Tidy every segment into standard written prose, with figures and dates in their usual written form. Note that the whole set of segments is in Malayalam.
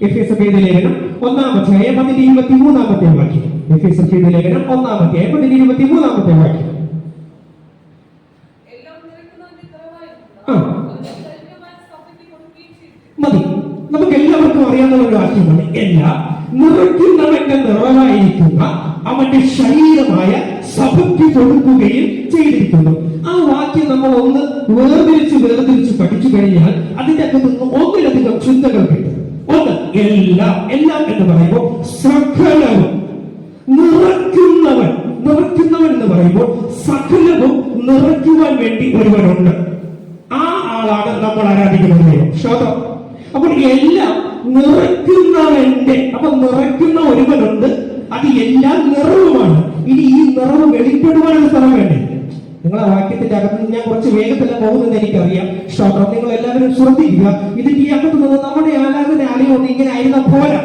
എഫേസ്യർക്കെഴുതിയ ലേഖനം 1-ാം അധ്യായം 23-ാമത്തെ വാക്യം. എഫേസ്യർക്കെഴുതിയ ലേഖനം 1-ാം അധ്യായം 23-ാമത്തെ വാക്യം. മതി, നമുക്ക് എല്ലാവർക്കും അറിയാവുന്ന ഒരു വാക്യമാണ്. എല്ലാം നിറയ്ക്കുന്നവന്റെ നിറവായിരിക്കുന്ന അവന്റെ ശരീരമായ സഭയ്ക്ക് കൊടുക്കുകയും ചെയ്തിരിക്കുന്നു. ആ വാക്യം നമ്മൾ ഒന്ന് വേർതിരിച്ച് പഠിച്ചു കഴിഞ്ഞാൽ അതിന്റെ അകത്ത് നിന്ന് ഒന്നിലധികം ചിന്തകൾ കിട്ടും. ഒന്ന്, എല്ലാം എന്ന് പറയുമ്പോൾ സകലവും നിറയ്ക്കുന്നവൻ എന്ന് പറയുമ്പോൾ സകലവും നിറയ്ക്കുവാൻ വേണ്ടി ഒരുവനുണ്ട്. ആ ആളാണ് നമ്മൾ ആരാധിക്കുന്നത് ദൈവം. ശ്രോതം, അപ്പോൾ എല്ലാം നിറയ്ക്കുന്നവന്റെ, അപ്പൊ നിറയ്ക്കുന്ന ഒരുവനുണ്ട്, അത് എല്ലാം നിറവുമാണ്. ഇനി ഈ നിറവ് വെളിപ്പെടുവാനുള്ള സ്ഥലം വേണ്ടേ? നിങ്ങളെ വാക്യത്തിന്റെ അകത്ത് നിന്ന് ഞാൻ കുറച്ച് വേഗത്തിലാണ് പോകുന്നത് എനിക്കറിയാം. ശ്രോത്രം, നിങ്ങൾ എല്ലാവരും ശ്രദ്ധിക്കുക. ഇതിന്റെ ഈ അകത്ത് നിന്ന് നമ്മുടെ ആരാധനാലയം ഒന്നും ഇങ്ങനെ ആയിരുന്ന പോരാ.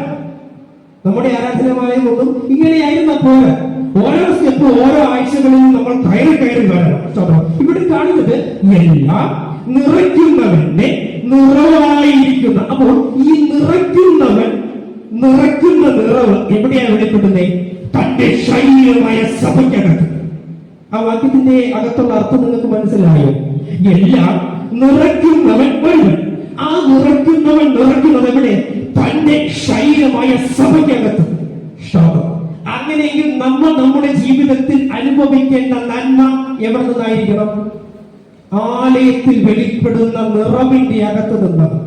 നമ്മുടെ ആരാധനാലയം ഒന്നും ഇങ്ങനെ ആയിരുന്ന പോരാ. ഓരോ സ്റ്റെപ്പ് ഓരോ ആഴ്ചകളിലും നമ്മൾ കയറി വരണം. ശ്രോത്രം, ഇവിടെ കാണുന്നത് എല്ലാം നിറയ്ക്കുന്നവന്റെ നിറവായിരിക്കുന്ന. അപ്പോൾ ഈ നിറയ്ക്കുന്ന നിറവ് എവിടെയാണ് വെളിപ്പെടുന്നത്? തന്റെ ശരീരമായ സഭയ്ക്കകത്ത്. ആ വാക്യത്തിന്റെ അകത്തുള്ള അർത്ഥം നിങ്ങൾക്ക് മനസ്സിലായോ? എല്ലാം നിറയ്ക്കുന്നവൻ ഒരുവൻ. ആ നിറയ്ക്കുന്നത് എവിടെ? തന്റെ ശരീരമായ സഭയ്ക്കകത്ത്. അങ്ങനെയെങ്കിൽ നമ്മൾ നമ്മുടെ ജീവിതത്തിൽ അനുഭവിക്കേണ്ട നന്മ എവിടെ നിന്നായിരിക്കണം? ആലയത്തിൽ വെളിപ്പെടുന്ന നിറവിന്റെ അകത്ത് നിന്നത്.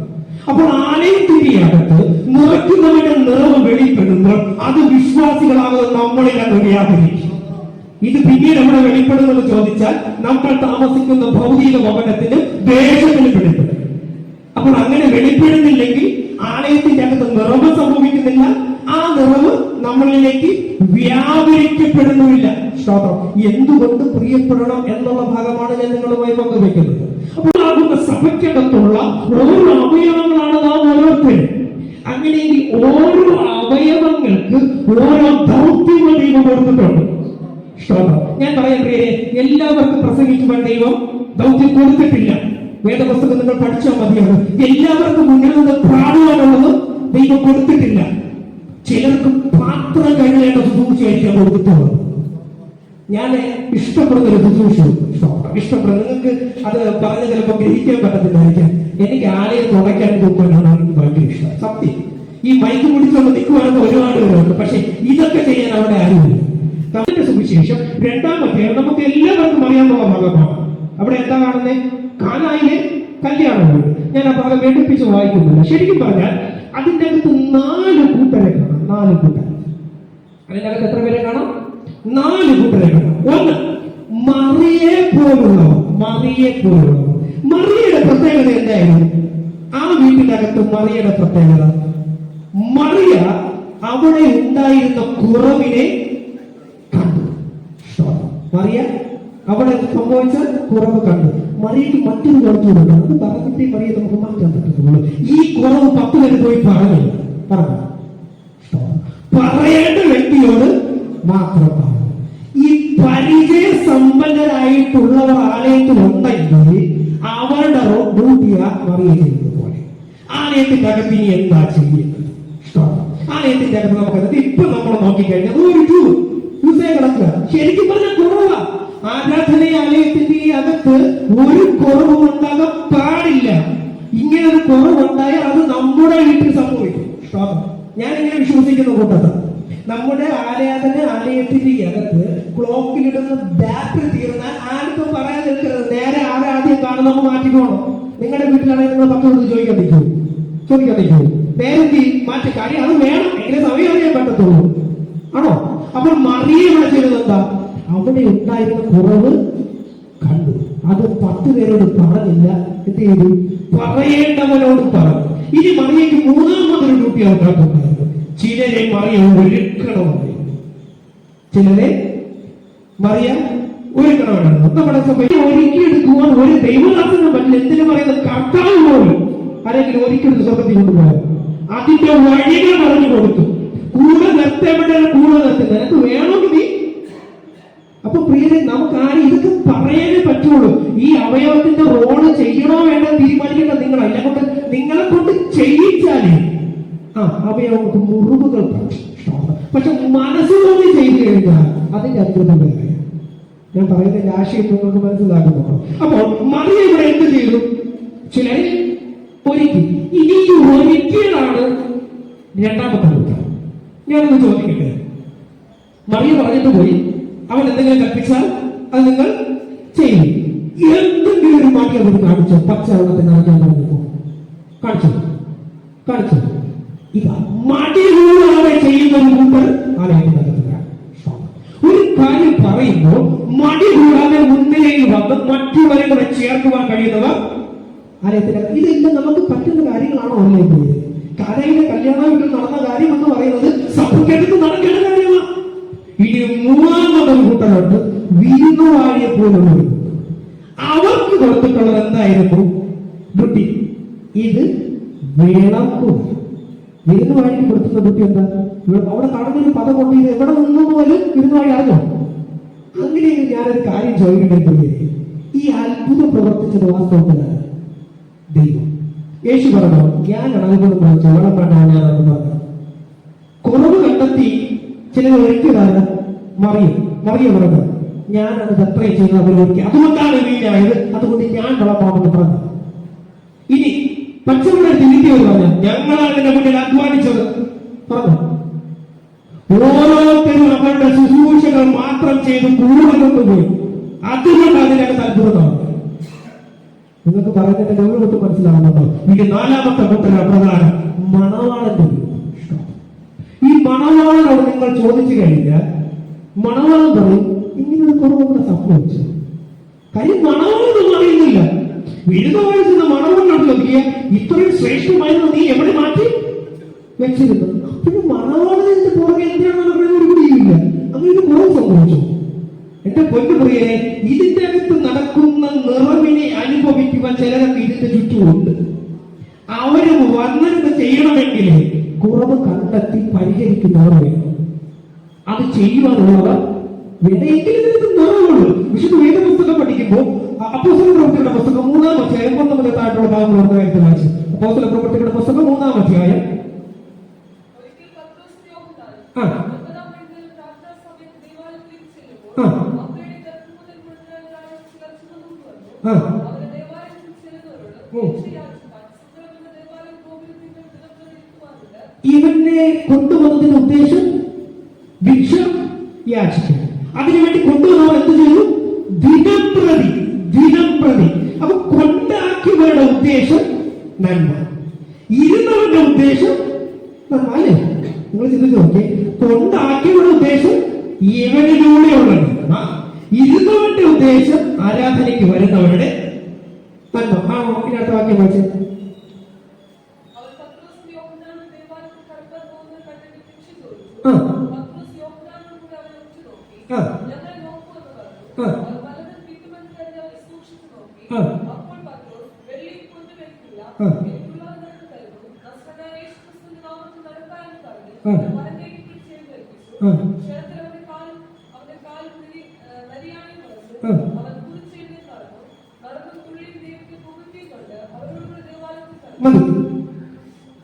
അപ്പോൾ ആലയത്തിന്റെ അകത്ത് നിറയ്ക്കുന്നവന്റെ നിറവ് വെളിപ്പെടുമ്പോൾ അത് വിശ്വാസികളാകുന്ന നമ്മളിൽ അത് വ്യാപരിക്കും. ഇത് പിന്നീട് എവിടെ വെളിപ്പെടുമെന്ന് ചോദിച്ചാൽ നമ്മൾ താമസിക്കുന്ന ഭൗതിക ഭവനത്തിന് ദേശത്തിൽ വെളിപ്പെടും. അപ്പോൾ അങ്ങനെ വെളിപ്പെടുന്നില്ലെങ്കിൽ ആലയത്തിന്റെ അകത്ത് നിറവ് സംഭവിക്കുന്നില്ല, ആ നിറവ് നമ്മളിലേക്ക് വ്യാപരിക്കപ്പെടുന്നുമില്ല. സ്തോത്രം. എന്തുകൊണ്ട് പ്രിയപ്പെടണം എന്നുള്ള ഭാഗമാണ് ഞാൻ നിങ്ങളുമായി പങ്കുവെക്കുന്നത്. അപ്പോൾ ആകുന്ന സഭയ്ക്കകത്തുള്ള ഓരോ അവയവങ്ങളാണ് നാം ഓരോരുത്തരും. അങ്ങനെയെങ്കിൽ ഓരോ അവയവങ്ങൾക്ക് ഓരോ ദൗത്യങ്ങൾ ദൈവം കൊടുത്തിട്ടുണ്ട്. ഞാൻ പറയാൻ പ്രിയരെ, എല്ലാവർക്കും പ്രസംഗിക്കുവാൻ ദൈവം ദൗത്യം കൊടുത്തിട്ടില്ല. വേദപുസ്തകം നിങ്ങൾ പഠിച്ചാൽ മതിയാണ്. എല്ലാവർക്കും മുന്നിൽ നിന്ന് പ്രാണുവാനുള്ളത് ദൈവം കൊടുത്തിട്ടില്ല. ചിലർക്ക് പാത്രം കഴുകേണ്ട ശുശ്രൂഷയായിരിക്കും കൊടുത്തിട്ടുള്ളത്. ഞാൻ ഇഷ്ടപ്പെടുന്ന ഒരു ഇഷ്ടപ്പെടുന്ന, നിങ്ങൾക്ക് അത് പറഞ്ഞ് ചിലപ്പോൾ ഗ്രഹിക്കാൻ പറ്റത്തില്ലായിരിക്കാം. എനിക്ക് ആലയം തുടയ്ക്കാൻ തൂക്കാനാണ് എനിക്ക് ഭയങ്കര ഇഷ്ടം. സത്യം, ഈ മൈക്ക് പിടിച്ചുകൊണ്ട് നിൽക്കുവാനൊക്കെ ഒരുപാട് പേരുണ്ട്. പക്ഷെ ഇതൊക്കെ ചെയ്യാൻ അവിടെ ആരുമില്ല. നമ്മുടെ സുവിശേഷം 2-ാം അധ്യായം നമുക്ക് എല്ലാവർക്കും അറിയാവുന്ന ഭാഗമാണ്. അവിടെ എന്താ കാണുന്നത്? കാനായിലെ കല്യാണമാണ്. ഞാൻ ആ ഭാഗം വേണ്ടിപ്പിച്ച് വായിക്കുന്നില്ല. ശരിക്കും പറഞ്ഞാൽ അതിന്റെ അകത്ത് 4 കൂട്ടരെ കാണാം. 4 കൂട്ടർ. അതിന്റെ അകത്ത് എത്ര പേരെ കാണാം? 4 കൂട്ടരെ കാണാം. ഒന്ന്, മറിയെ പോലുള്ളവർ. മറിയയുടെ പ്രത്യേകത എന്തായിരുന്നു? ആ വീട്ടിനകത്ത് മറിയയുടെ പ്രത്യേകത, മറിയ അവിടെ ഉണ്ടായിരുന്ന കുറവിനെ കണ്ടു. മറിയ അവിടെ സംഭവിച്ച കുറവ് കണ്ടു. മറിയയ്ക്ക് മറ്റൊരു കുറച്ചുകൂടെ, അത് പറഞ്ഞിട്ടേ മറിയെ നമുക്ക് മാറ്റാൻ പറ്റത്തുള്ളൂ. ഈ കുറവ് 10 പേര് പോയി പറഞ്ഞു. പറയേണ്ട വ്യക്തിയോട് മാത്രം പറഞ്ഞു. ഈ പരിചയ സമ്പന്നരായിട്ടുള്ളവർ ആലയത്തിലുണ്ടെങ്കിൽ അവരുടെ ഡ്യൂട്ടിയാ മറിയ ചെയ്യുന്നത് പോലെ. ആലയത്തിന്റെ അകത്ത് ഇനി എന്താ ചെയ്യുന്നത്? ആലയത്തിന്റെ അകത്ത് നമുക്ക് ഇപ്പൊ നമ്മൾ നോക്കിക്കഴിഞ്ഞാൽ ഒരു കിടക്കുക. ശരിക്കും പറഞ്ഞാൽ കുറവാ. ആരാധനാലയത്തിന്റെ അകത്ത് ഒരു കുറവും ഉണ്ടാകാൻ പാടില്ല. ഇങ്ങനെ ഒരു കുറവുണ്ടായാൽ അത് നമ്മുടെ വീട്ടിൽ സംഭവിക്കും. ഞാൻ ഇങ്ങനെ വിശ്വസിക്കുന്ന കൂട്ടത്തിൽ നമ്മുടെ ആലയത്തിന്റെ അകത്ത് ക്ലോക്കിലിടുന്ന ബാറ്ററി തീർന്നാൽ ആർക്കും പറയാൻ നിൽക്കരുത്. നേരെ ആദ്യം കാണും നമ്മൾ മാറ്റിക്കോണം. നിങ്ങളുടെ വീട്ടിലാണെങ്കിൽ നിങ്ങൾ 10 കൊടുത്ത് ചോദിക്കാൻ നേരെ മാറ്റി കാര്യം അത് വേണം. എങ്ങനെ സമയം അറിയാൻ പറ്റത്തുള്ളൂ. ആണോ? അപ്പോൾ മറിയെ വിളിച്ചത് എന്താ? അവിടെ ഉണ്ടായിരുന്ന കുറവ് കണ്ടു. അത് 10 പേരോട് പറഞ്ഞില്ല. എന്ത് ചെയ്തു? പറയേണ്ടവനോട് പറഞ്ഞു. ഇനി മറിയയ്ക്ക് 3-ാമതൊരു ഡ്യൂട്ടി അവകാശമുണ്ടായിരുന്നു. ചിലരെ മറിയ ഒരുക്കണമായിരുന്നു. നമ്മുടെ സഭയെ ഒരുക്കിയെടുക്കുവാൻ ഒരു ദൈവദാസനും പറ്റില്ല. എന്തിനു പറയുന്നത്? കർത്താവ് പോലും ആരെങ്കിലും ഒരിക്കലും സ്വർഗത്തിൽ കൊണ്ടുപോകാൻ അതിന്റെ വഴികൾ പറഞ്ഞു കൊടുത്തു. കൂടെ നിർത്തി നിനക്ക് വേണമെങ്കിൽ നീ. അപ്പൊ പ്രിയരെ, നമുക്ക് ആരും ഇതൊക്കെ പറയാനേ പറ്റുള്ളൂ. ഈ അവയവത്തിന്റെ റോള് ചെയ്യണോ വേണ്ടോ തീരുമാനിക്കേണ്ട നിങ്ങളല്ല. നിങ്ങളെ കൊണ്ട് ചെയ്യിച്ചാലേ അവയവങ്ങൾക്ക് മുറിവുകൾ പക്ഷെ മനസ്സുകൊണ്ട് ചെയ്തു കഴിഞ്ഞാൽ അതിന്റെ അത്ഭുതം വേറെ. ഞാൻ പറയുന്നതിന്റെ ആശയം നിങ്ങൾക്ക് മനസ്സിലാക്കുന്നു. അപ്പോൾ മറിയ ഇവിടെ എന്ത് ചെയ്തു? ചിലരെ ഒരുക്കി. ഇനി ഒരിക്കലാണ് രണ്ടാമത്തെ കൂട്ടം. ഞാനൊന്ന് ചോദിക്കട്ടെ, മറിയ പറഞ്ഞിട്ട് പോയി, അവൻ എന്തെങ്കിലും കൽപ്പിച്ചാൽ അത് നിങ്ങൾ ചെയ്യും. എന്തെങ്കിലും ഒരു മടി അവർ കാണിച്ചോ? പച്ചവെള്ളത്തിൽ നടക്കാൻ പറഞ്ഞപ്പോ കാണിച്ചു. ഇതാ മടികൂടാതെ ചെയ്യുന്ന ഒരു കൂട്ടർ ആലയത്തിനകത്തുകയാണ്. ഒരു കാര്യം പറയുമ്പോൾ മടികൂടാതെ മുന്നിലേക്ക് വന്ന് മറ്റുള്ളവരെ കൂടെ ചേർക്കുവാൻ കഴിയുന്നവർ ആലയത്തിനകത്ത്. ഇതെല്ലാം നമുക്ക് പറ്റുന്ന കാര്യങ്ങളാണോ? ആലയത്തിൽ കാലയിലെ കല്യാണ വീട്ടിൽ നടന്ന കാര്യം എന്ന് പറയുന്നത് സഭയ്ക്കടുത്ത് നടക്കേണ്ട കാര്യമാണ്. ഇനി മൂന്നാമതൊരു കൂട്ടരുണ്ട്, വിരുന്നുവാഴിയെ പോലുള്ളവർ. അവർക്ക് കൊടുത്തിട്ടുള്ളത് എന്തായിരുന്നു? ഡ്യൂട്ടി. ഇത് വിളക്കും. വിരുന്നുവാഴിക്ക് കൊടുത്തിട്ടുള്ള ഡ്യൂട്ടി എന്താ? അവിടെ കടന്നൊരു പദം കൊണ്ട് ഇത് എവിടെ നിന്നു പോലും വിരുന്നുവാഴി അറിഞ്ഞോ? അങ്ങനെയെങ്കിൽ ഞാനൊരു കാര്യം ചോദിക്കട്ടെ, ഈ അത്ഭുതം പ്രവർത്തിച്ചത് വാസ്തവത്തിലാണ് ദൈവം. യേശു പറഞ്ഞു, ഞാൻ അളവുകൊണ്ടെന്ന് ചോളം വേണ്ടാണ് ഞാനെന്ന് പറഞ്ഞു. കുറവ് കണ്ടെത്തി ചിലർ ഒരുക്കിയതാണ് മറിയ പറഞ്ഞു, ഞാനത് എത്രയും ചെയ്ത് അവർ ഒരുക്കി, അതുകൊണ്ടാണ് വീഴായത്, അതുകൊണ്ട് ഞാൻ വളമാണെന്ന് പറഞ്ഞു. ഇനി പച്ചവെള്ളം തിരികെ പറഞ്ഞു, ഞങ്ങളാണ് എന്റെ മുന്നിൽ അധ്വാനിച്ചത് പറഞ്ഞു. ഓരോരുത്തരും അവരുടെ ശുശ്രൂഷകൾ മാത്രം ചെയ്ത് കൂടുതൽ കൊണ്ടുപോയി, അതുകൊണ്ട് അതിനകത്ത് അത്ഭുതമാണ്. നിങ്ങൾക്ക് പറയുന്നതിന്റെ ഗൗരവത്ത് മനസ്സിലാവുന്നുണ്ടോ? ഇനി നാലാമത്തെ കൂട്ടര പ്രധാനം മണവാളന്റെ ഇഷ്ടം. ഈ മണവാളനോട് നിങ്ങൾ ചോദിച്ചു കഴിഞ്ഞാൽ മണവാളൻ പറയും, ഇങ്ങനൊരു കുറവുകൂടെ സംഭവിച്ചു. കാര്യം മണവാളൊന്നും അറിയുന്നില്ല. വിരുദ്ധമായിരുന്ന മണവാളനോട് ചോദിക്കുക, ഇത്രയും ശ്രേഷ്ഠമായിരുന്നു നീ എവിടെ മാറ്റി വെച്ചിരുന്നു? അപ്പോഴും മണവാളന്റെ പുറകെ എന്തിനാണെന്ന് പറയുന്ന ഒരു പിടിയില്ല. അങ്ങനെ ഒരു കുറവ് സംഭവിച്ചു. എന്റെ പൊന്നു പ്രിയരെ, ഇതിന്റെ അകത്ത് നടക്കുന്ന നിറവിനെ അനുഭവിക്കുവാൻ ചിലരൊക്കെ ഇതിന്റെ ചുറ്റുമുണ്ട്. അവര് വന്നത് ചെയ്യണമെങ്കിൽ കുറവ് കണ്ടെത്തി പരിഹരിക്കുന്നവർ വേണം. അത് ചെയ്യുവാനുള്ളവർ എവിടെയെങ്കിലും ഇതിന് നിറവുള്ളൂ. വിശുദ്ധ വേദപുസ്തകം പഠിക്കുമ്പോൾ അപ്പോസ്തല പ്രവൃത്തികളുടെ പുസ്തകം 3-ാം അധ്യായം 1 മുതൽ താഴെയുള്ള ഭാഗം ഓർമ്മ കാര്യത്തിൽ വായിച്ചു. അപ്പോസ്തല പ്രവൃത്തികളുടെ പുസ്തകം 3-ാം അധ്യായം ഇവനെ കൊണ്ടുവന്നതിന് ഉദ്ദേശം ഭിക്ഷ യാചിക്കുക. അതിനുവേണ്ടി കൊണ്ടുവന്നവർ എന്ത് ചെയ്തു? ദിനം പ്രതി. അപ്പൊ കൊണ്ടാക്കിയവരുടെ ഉദ്ദേശം നന്മ, ഇരുന്നവരുടെ ഉദ്ദേശം നന്മ അല്ലേ? നിങ്ങൾ ചിന്തിച്ചു നോക്കിയേ, കൊണ്ടാക്കിയവരുടെ ഉദ്ദേശം ഇവനിലൂടെയുള്ള നന്മ, ഇരുന്നവന്റെ ഉദ്ദേശം ആരാധനയ്ക്ക് വരുന്നവരുടെ നന്മ. അടുത്ത വാക്യം വായിച്ചേ.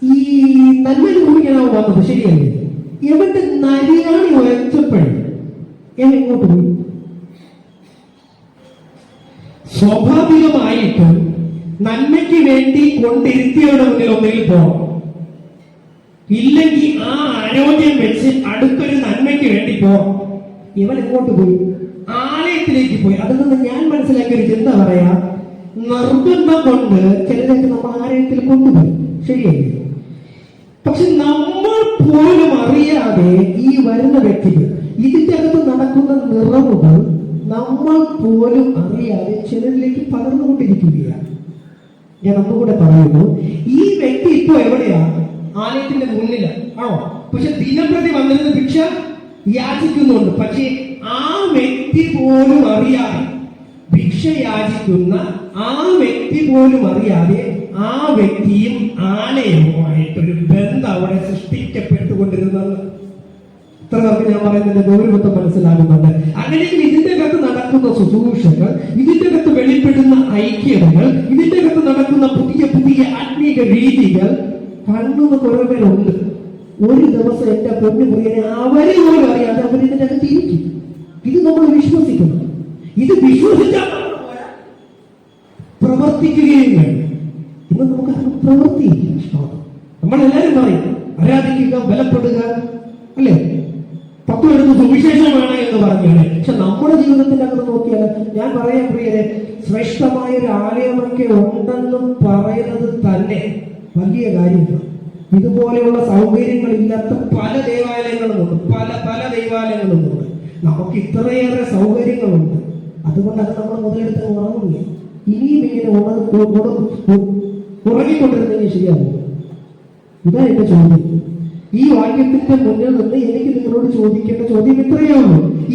ഈ നന്മയിൽ കൂടിയാണ് വന്നത്, ശരിയല്ലേ? എവന്റെ നരിയാണി ഉയർച്ചപ്പോഴും എങ്ങോട്ട് പോയി? സ്വാഭാവികമായിട്ടും നന്മയ്ക്ക് വേണ്ടി കൊണ്ടിരുത്തിയവരുടെ മുന്നിൽ ഒന്നിൽ പോകണം. ഇല്ലെങ്കിൽ ആ ആരോഗ്യം വെച്ച് അടുത്തൊരു നന്മയ്ക്ക് വേണ്ടി പോകണം. ഇവൻ എങ്ങോട്ട് പോയി? ആലയത്തിലേക്ക് പോയി. അതിൽ നിന്ന് ഞാൻ മനസ്സിലാക്കിയ ഒരു ചിന്ത പറയാ, നിർബന്ധം കൊണ്ട് ചിലരൊക്കെ നമ്മൾ ആലയത്തിൽ കൊണ്ടുപോയി, ശരിയല്ലേ? പക്ഷെ നമ്മൾ പോലും അറിയാതെ ഈ വരുന്ന വ്യക്തികൾ, ഇതിന്റെ അകത്ത് നടക്കുന്ന നിറവുകൾ നമ്മൾ പോലും അറിയാതെ ചിലരിലേക്ക് പകർന്നുകൊണ്ടിരിക്കുകയാണ്. ഞാൻ ഒന്നുകൂടെ പറയുന്നു, ഈ വ്യക്തി ഇപ്പോ എവിടെയാ? ആലയത്തിന്റെ മുന്നിലാണ്, ആണോ? പക്ഷെ ദിനപ്രതി വന്നിരുന്ന ഭിക്ഷ യാചിക്കുന്നുണ്ട്. പക്ഷേ ആ വ്യക്തി പോലും അറിയാതെ, ഭിക്ഷ യാചിക്കുന്ന ആ വ്യക്തി പോലും അറിയാതെ ആ വ്യക്തിയും ആലയവുമായിട്ടൊരു ബന്ധം അവിടെ സൃഷ്ടിക്കപ്പെട്ടുകൊണ്ടിരുന്നത്. ഇത്ര പേർക്ക് ഞാൻ പറയുന്നതിന്റെ ഗൗരവത്വം മനസ്സിലാകുന്നുണ്ട്. അങ്ങനെയെങ്കിൽ ഇതിന്റെ അകത്ത് നടക്കുന്ന ശുശ്രൂഷകൾ, ഇതിന്റെ അകത്ത് വെളിപ്പെടുന്ന ഐക്യതകൾ, ഇതിന്റെ അകത്ത് നടക്കുന്ന പുതിയ പുതിയ ആത്മീക രീതികൾ കണ്ണുന്ന കുറെ പേരുണ്ട്. ഒരു ദിവസം എന്റെ പൊന്നു പ്രിയനെ അവരെ പോലും അറിയാതെ അവരിതിന്റെ അകത്ത് ഇരിക്കും. ഇത് നമ്മൾ വിശ്വസിക്കണം. ഇത് വിശ്വസിച്ചാൽ പ്രവർത്തിക്കുകയും വേണം. ഇന്ന് നമുക്ക് പ്രവർത്തിയില്ല. നമ്മളെല്ലാരും പറയും ആരാധിക്കുക, ബലപ്പെടുക, അല്ലേ? 10 എടുത്ത് സുവിശേഷമാണ് എന്ന് പറഞ്ഞാണ്. പക്ഷെ നമ്മുടെ ജീവിതത്തിന്റെ അകത്ത് നോക്കിയാൽ ഞാൻ പറയാൻ പ്രിയരെ, ശ്രേഷ്ഠമായ ഒരു ആലയമൊക്കെ ഉണ്ടെന്ന് പറയുന്നത് തന്നെ വലിയ കാര്യമാണ്. ഇതുപോലെയുള്ള സൗകര്യങ്ങളില്ലാത്ത പല ദേവാലയങ്ങളുമുണ്ട്, പല ദൈവാലയങ്ങളുമുണ്ട്. നമുക്ക് ഇത്രയേറെ സൗകര്യങ്ങളുണ്ട്. അതുകൊണ്ട് അത് നമ്മൾ മുതലെടുത്ത് ഉറങ്ങുന്നില്ല. ഇനിയും ഇങ്ങനെ ഉറങ്ങിക്കൊണ്ടിരുന്നെങ്കിൽ ശരിയാവും. ഇതാ എന്റെ ചോദ്യം. ഈ വാക്യത്തിന്റെ മുന്നിൽ നിന്ന് എനിക്ക് നിങ്ങളോട് ചോദിക്കേണ്ട ചോദ്യം ഇത്രയേ ഉള്ളൂ. ഈ